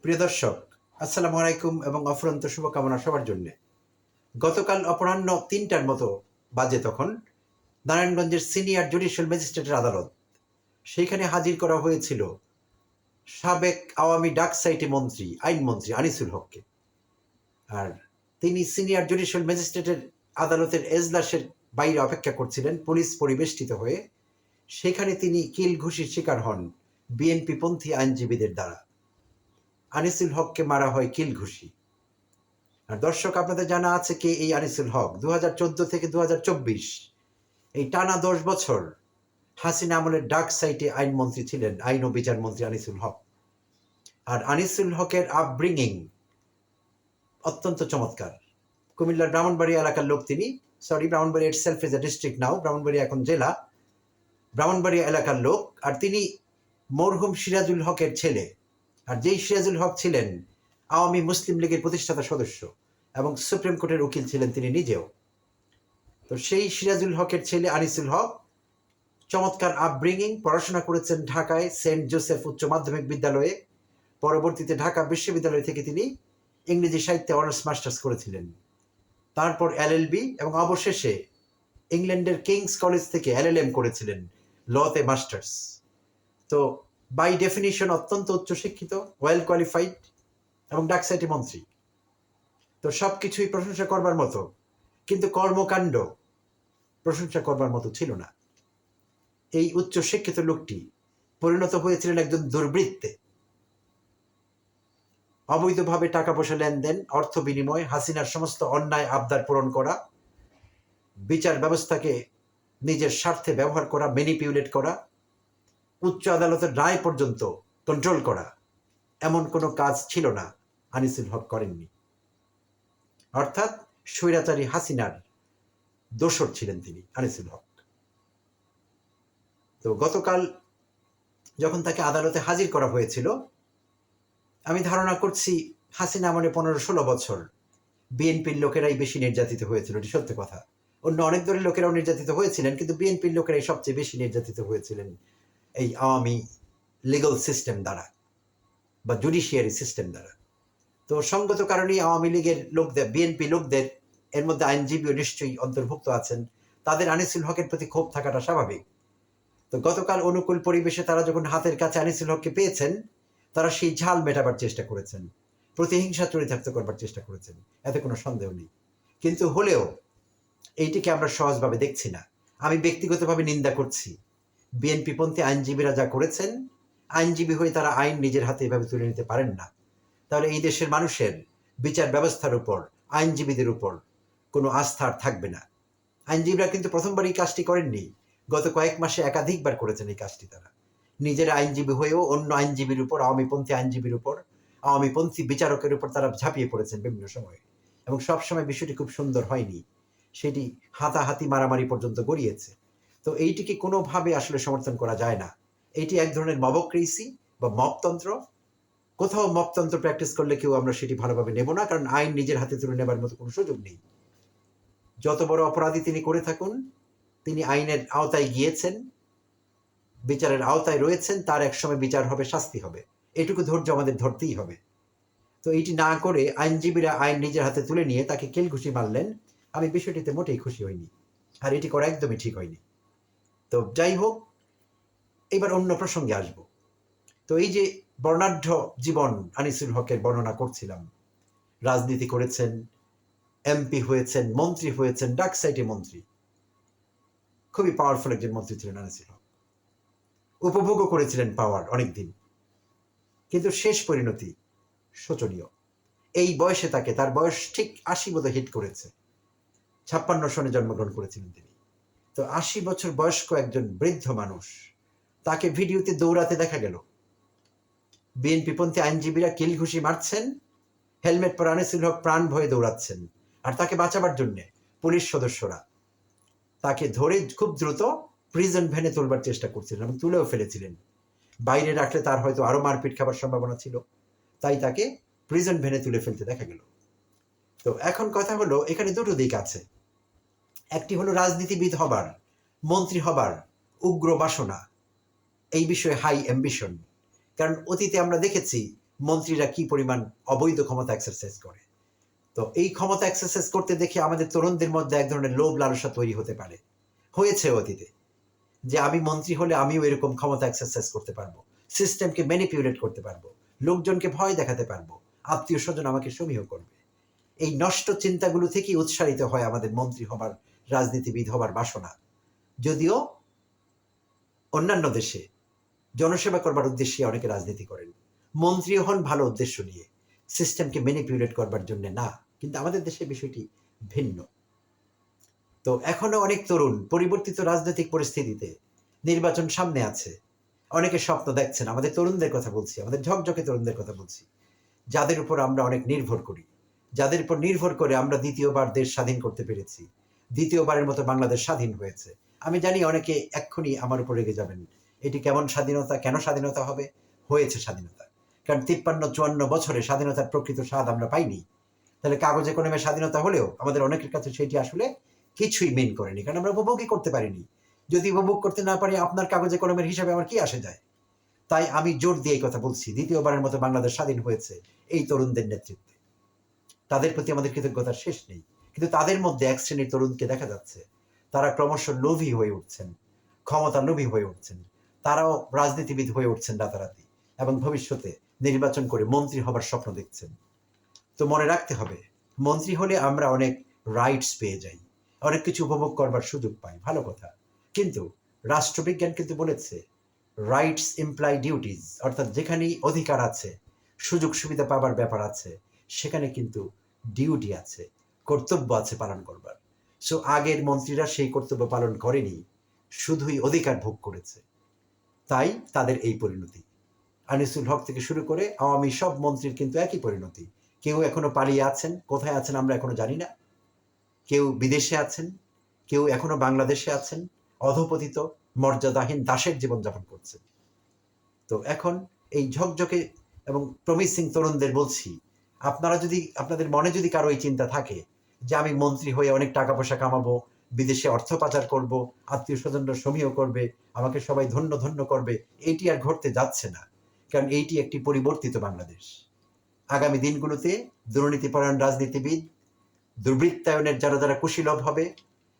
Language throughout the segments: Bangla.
প্রিয় দর্শক, আসসালামু আলাইকুম এবং অফুরন্ত শুভকামনা সবার জন্যে। গতকাল অপরাহ্ন ৩টার মতো বাজে তখন নারায়ণগঞ্জের সিনিয়র জুডিশিয়াল ম্যাজিস্ট্রেটের আদালত, সেইখানে হাজির করা হয়েছিল সাবেক আওয়ামী ডাকসাইটে মন্ত্রী, আইনমন্ত্রী আনিসুল হককে। আর তিনি সিনিয়র জুডিশিয়াল ম্যাজিস্ট্রেটের আদালতের এজলাসের বাইরে অপেক্ষা করছিলেন পুলিশ পরিবেষ্টিত হয়ে। সেখানে তিনি কিল ঘুষির শিকার হন বিএনপিপন্থী আইনজীবীদের দ্বারা। আনিসুল হককে মারা হয় কিল ঘুষি। আর দর্শক, আপনাদের জানা আছে কে এই আনিসুল হক? ২০১৪ থেকে ২০২৪ এই টানা ১০ বছর হাসিনা আমলের ডার্ক সাইটে আইনমন্ত্রী ছিলেন, আইন ও বিচার মন্ত্রী আনিসুল হক। আর আনিসুল হকের আপব্রিঙিং অত্যন্ত চমৎকার। কুমিল্লার ব্রাহ্মণবাড়িয়া এলাকার লোক তিনি। Brahmanbaria itself is a district now, Brahmanbaria এখন জেলা। ব্রাহ্মণবাড়িয়া এলাকার লোক, আর তিনি মরহুম সিরাজুল হকের ছেলে। আর যেই সিরাজুল হক ছিলেন আওয়ামী মুসলিম লীগের প্রতিষ্ঠাতা সদস্য এবং সুপ্রিম কোর্টের উকিল ছিলেন তিনি নিজেও। তো সেই সিরাজুল হকের ছেলে আনিসুল হক চমৎকার আপব্রিঙিং, পড়াশোনা করেছেন ঢাকায় সেন্ট জোসেফ উচ্চ মাধ্যমিক বিদ্যালয়ে। পরবর্তীতে ঢাকা বিশ্ববিদ্যালয় থেকে তিনি ইংরেজি সাহিত্যে অনার্স মাস্টার্স করেছিলেন, তারপর এলএলবি, এবং অবশেষে ইংল্যান্ডের কিংস কলেজ থেকে এলএলএম করেছিলেন, লতে মাস্টার্স। তো বাই ডেফিনিশন অত্যন্ত উচ্চশিক্ষিত, ওয়েল কোয়ালিফাইড এবং ডাকসাইটি মন্ত্রী। তো সব কিছুই প্রশংসা করবার মতো, কিন্তু কর্মকাণ্ড প্রশংসা করবার মতো ছিল না। এই উচ্চশিক্ষিত লোকটি পরিণত হয়েছিলেন একজন দুর্বৃত্তে। অবৈধভাবে টাকা পয়সা লেনদেন, অর্থ বিনিময়, হাসিনার সমস্ত অন্যায় আবদার পূরণ করা, বিচার ব্যবস্থাকে নিজের স্বার্থে ব্যবহার করা, ম্যানিপুলেট করা, উচ্চ আদালতের রায় পর্যন্ত কন্ট্রোল করা, এমন কোনো কাজ ছিল না আনিসুল হক করেননি। অর্থাৎ স্বৈরাচারী হাসিনার দোসর ছিলেন তিনি, আনিসুল হক। তো গতকাল যখন তাকে আদালতে হাজির করা হয়েছিল, আমি ধারণা করছি হাসিনা আমলে ১৫-১৬ বছর বিএনপির লোকেরাই বেশি নির্যাতিত হয়েছিল, এটি সত্য কথা। অন্য অনেক দলের লোকেরাও নির্যাতিত হয়েছিলেন, কিন্তু বিএনপির লোকেরাই সবচেয়ে বেশি নির্যাতিত হয়েছিলেন এই আওয়ামী লিগাল সিস্টেম দ্বারা বা জুডিশিয়ারি সিস্টেম দ্বারা। তো সঙ্গত কারণেই আওয়ামী লীগের লোকদের, বিএনপি লোকদের, এর মধ্যে আইনজীবীও নিশ্চয়ই অন্তর্ভুক্ত আছেন, তাদের আনিসুল হকের প্রতি ক্ষোভ থাকাটা স্বাভাবিক। তো গতকাল অনুকূল পরিবেশে তারা যখন হাতের কাছে আনিসুল হককে পেয়েছেন, তারা সেই ঝাল মেটাবার চেষ্টা করেছেন, প্রতিহিংসা চরিতার্থ করবার চেষ্টা করেছেন, এতে কোনো সন্দেহ নেই। কিন্তু হলেও এইটিকে আমরা সহজভাবে দেখছি না। আমি ব্যক্তিগতভাবে নিন্দা করছি বিএনপিপন্থী আইনজীবীরা যা করেছেন। আইনজীবী হয়ে তারা আইন নিজের হাতে এভাবে তুলে নিতে পারেন না। তাহলে এই দেশের মানুষের বিচার ব্যবস্থার উপর, আইনজীবীদের উপর কোনো আস্থা আর থাকবে না। আইনজীবীরা কিন্তু প্রথমবার এই কাজটি করেননি, গত কয়েক মাসে একাধিকবার করেছেন এই কাজটি। তারা নিজের আইনজীবী হয়েও অন্য আইনজীবীর উপর, আওয়ামীপন্থী আইনজীবীর উপর, আওয়ামীপন্থী বিচারকের উপর তারা ঝাঁপিয়ে পড়েছেন বিভিন্ন সময়ে, এবং সবসময় বিষয়টি খুব সুন্দর হয়নি, সেটি হাতাহাতি মারামারি পর্যন্ত গড়িয়েছে। তো এইটিকে কোনোভাবে আসলে সমর্থন করা যায় না। এইটি এক ধরনের মবক্রেসি বা মপতন্ত্র। কোথাও মপতন্ত্র প্র্যাকটিস করলে কেউ আমরা সেটি ভালোভাবে নেব না, কারণ আইন নিজের হাতে তুলে নেবার মতো কোনো সুযোগ নেই। যত বড় অপরাধী তিনি করে থাকুন, তিনি আইনের আওতায় গিয়েছেন, বিচারের আওতায় রয়েছেন, তার একসময় বিচার হবে, শাস্তি হবে। এটুকু ধৈর্য আমাদের ধরতেই হবে। তো এটি না করে আইনজীবীরা আইন নিজের হাতে তুলে নিয়ে তাকে কেলঘুষি মারলেন, আমি বিষয়টিতে মোটেই খুশি হইনি, আর এটি করা একদমই ঠিক হয়নি। তো যাই হোক, এবার অন্য প্রসঙ্গে আসব। তো এই যে বর্ণাঢ্য জীবন আনিসুল হকের বর্ণনা করছিলাম, রাজনীতি করেছেন, এমপি হয়েছেন, মন্ত্রী হয়েছেন, ডাকসাইটে মন্ত্রী, খুবই পাওয়ারফুল একজন মন্ত্রী ছিলেন আনিসুল হক। উপভোগও করেছিলেন পাওয়ার অনেকদিন, কিন্তু শেষ পরিণতি শোচনীয়। এই বয়সে তাকে, তার বয়স ঠিক ৮০ বোধহয় হিট করেছে, ৫৬ সনে জন্মগ্রহণ করেছিলেন তিনি। তো ৮০ বছর বয়স্ক একজন বৃদ্ধ মানুষ, তাকে ভিডিওতে দৌড়াতে দেখা গেল। বিএনপিপন্থী আইনজীবীরা কিল ঘুষি মারছেন, হেলমেট পরা আনিসুল হক প্রাণ ভয়ে দৌড়াচ্ছেন, আর তাকে বাঁচাবার জন্যে পুলিশ সদস্যরা তাকে ধরে খুব দ্রুত প্রিজন ভ্যানে তুলবার চেষ্টা করছিলেন এবং তুলেও ফেলেছিলেন। বাইরে রাখলে তার হয়তো আরো মারপিট খাবার সম্ভাবনা ছিল, তাই তাকে প্রিজন ভ্যানে তুলে ফেলতে দেখা গেল। তো এখন কথা হলো, এখানে দুটো দিক আছে। একটি হলো রাজনীতিবিদ হবার, মন্ত্রী হবার উগ্র বাসনা, এই বিষয়ে হাই অ্যাম্বিশন। কারণ অতীতে আমরা দেখেছি মন্ত্রীরা কি পরিমাণ অবৈধ ক্ষমতা এক্সারসাইজ করে। তো এই ক্ষমতা এক্সারসাইজ করতে দেখে আমাদের তরুণদের মধ্যে এক ধরনের লোভ লালসা তৈরি হতে পারে, হয়েছে অতীতে, যে আমি মন্ত্রী হলে আমিও এরকম ক্ষমতা এক্সারসাইজ করতে পারবো, সিস্টেমকে ম্যানিপুলেট করতে পারবো, লোকজনকে ভয় দেখাতে পারবো, আত্মীয় স্বজন আমাকে সমীহ করবে। এই নষ্ট চিন্তাগুলো থেকেই উৎসারিত হয় আমাদের মন্ত্রী হবার, রাজনীতিবিদ হবার বাসনা। যদিও অন্যান্য দেশে জনসেবা করবার উদ্দেশ্যে অনেকে রাজনীতি করেন, মন্ত্রী হন ভালো উদ্দেশ্য নিয়ে, সিস্টেমকে ম্যানিপুলেট করবার জন্য না। কিন্তু আমাদের দেশে বিষয়টি ভিন্ন। তো এখনো অনেক তরুণ পরিবর্তিত রাজনৈতিক পরিস্থিতিতে, নির্বাচন সামনে আছে, অনেকে স্বপ্ন দেখছেন। আমাদের তরুণদের কথা বলছি, আমাদের ঝকঝকে তরুণদের কথা বলছি, যাদের উপর আমরা অনেক নির্ভর করি, যাদের উপর নির্ভর করে আমরা দ্বিতীয়বার দেশ স্বাধীন করতে পেরেছি, দ্বিতীয়বারের মতো বাংলাদেশ স্বাধীন হয়েছে। আমি জানি অনেকে এক্ষুনি আমার উপর রেগে যাবেন, এটি কেমন স্বাধীনতা, কেন স্বাধীনতা হবে? হয়েছে স্বাধীনতা, কারণ 53-54 বছরে স্বাধীনতার প্রকৃত স্বাদ আমরা পাইনি। তাহলে কাগজে কলমে স্বাধীনতা হলেও আমাদের অনেকের কাছে সেটি আসলে কিছুই মেন করেনি, কারণ আমরা উপভোগই করতে পারিনি। যদি উপভোগ করতে না পারি, আপনার কাগজে কলমের হিসাবে আমার কি আসে যায়? তাই আমি জোর দিয়ে এই কথা বলছি, দ্বিতীয়বারের মতো বাংলাদেশ স্বাধীন হয়েছে এই তরুণদের নেতৃত্বে। তাদের প্রতি আমাদের কৃতজ্ঞতার শেষ নেই। কিন্তু তাদের মধ্যে এক শ্রেণীর তরুণকে দেখা যাচ্ছে, তারা ক্রমশ লোভী হয়ে উঠছেন, ক্ষমতা লোভী হয়ে উঠছেন, তারাও রাজনীতিবিদ হয়ে উঠছেন রাতারাতি, এবং ভবিষ্যতে নির্বাচন করে মন্ত্রী হবার স্বপ্ন দেখছেন। তো মনে রাখতে হবে, মন্ত্রী হলে আমরা অনেক রাইটস পেয়ে যাই, অনেক কিছু উপভোগ করবার সুযোগ পাই, ভালো কথা। কিন্তু রাষ্ট্রবিজ্ঞান কিন্তু বলেছে রাইটস ইমপ্লাই ডিউটিজ, অর্থাৎ যেখানেই অধিকার আছে, সুযোগ সুবিধা পাবার ব্যাপার আছে, সেখানে কিন্তু ডিউটি আছে, কর্তব্য আছে পালন করবার। সো আগের মন্ত্রীরা সেই কর্তব্য পালন করেনি, শুধুই অধিকার ভোগ করেছে, তাই তাদের এই পরিণতি। আনিসুল হক থেকে শুরু করে আওয়ামী সব মন্ত্রীর কিন্তু একই পরিণতি। কেউ এখনো পালিয়ে আছেন, কোথায় আছেন আমরা এখনো জানি না, কেউ বিদেশে আছেন, কেউ এখনো বাংলাদেশে আছেন, অধপতিত মর্যাদাহীন দাসের জীবনযাপন করছেন। তো এখন এই ঝকঝকে এবং প্রমিসিং তরুণদের বলছি, আপনারা যদি, আপনাদের মনে যদি কারো এই চিন্তা থাকে যে আমি মন্ত্রী হয়ে অনেক টাকা পয়সা কামাবো, বিদেশে অর্থ পাচার করব, আত্মীয় স্বজনরা সমীহ করবে, আমাকে সবাই ধন্য ধন্য করবে, এইটি আর ঘটতে যাচ্ছে না। কারণ এইটি একটি পরিবর্তিত বাংলাদেশ। আগামী দিনগুলোতে দুর্নীতিপরায়ণ রাজনীতিবিদ, দুর্বৃত্তায়নের যারা যারা কুশীলভ হবে,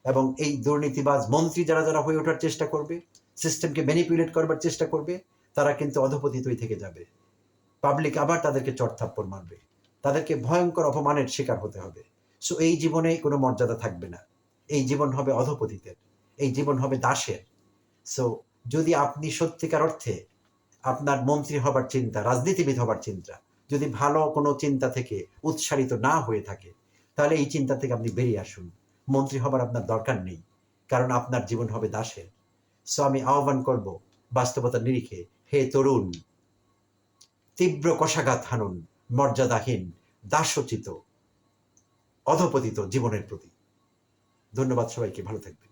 এবং এই দুর্নীতিবাজ মন্ত্রী যারা যারা হয়ে ওঠার চেষ্টা করবে, সিস্টেমকে ম্যানিপুলেট করবার চেষ্টা করবে, তারা কিন্তু অধপতিতই থেকে যাবে। পাবলিক আবার তাদেরকে চড়থাপ্পড় মারবে, তাদেরকে ভয়ঙ্কর অপমানের শিকার হতে হবে। সো এই জীবনে কোনো মর্যাদা থাকবে না, এই জীবন হবে অধপতিতের, এই জীবন হবে দাসের। সো যদি আপনি সত্যিকার অর্থে আপনার মন্ত্রী হবার চিন্তা, রাজনীতিবিদ হবার চিন্তা যদি ভালো কোনো চিন্তা থেকে উৎসারিত না হয়ে থাকে, তাহলে এই চিন্তা থেকে আপনি বেরিয়ে আসুন। মন্ত্রী হবার আপনার দরকার নেই, কারণ আপনার জীবন হবে দাসের। সো আমি আহ্বান করব বাস্তবতার নিরিখে, হে তরুণ, তীব্র কষাঘাত হানুন মর্যাদাহীন, দাসোচিত, অধপতিত জীবনের প্রতি। ধন্যবাদ সবাইকে, ভালো থাকবেন।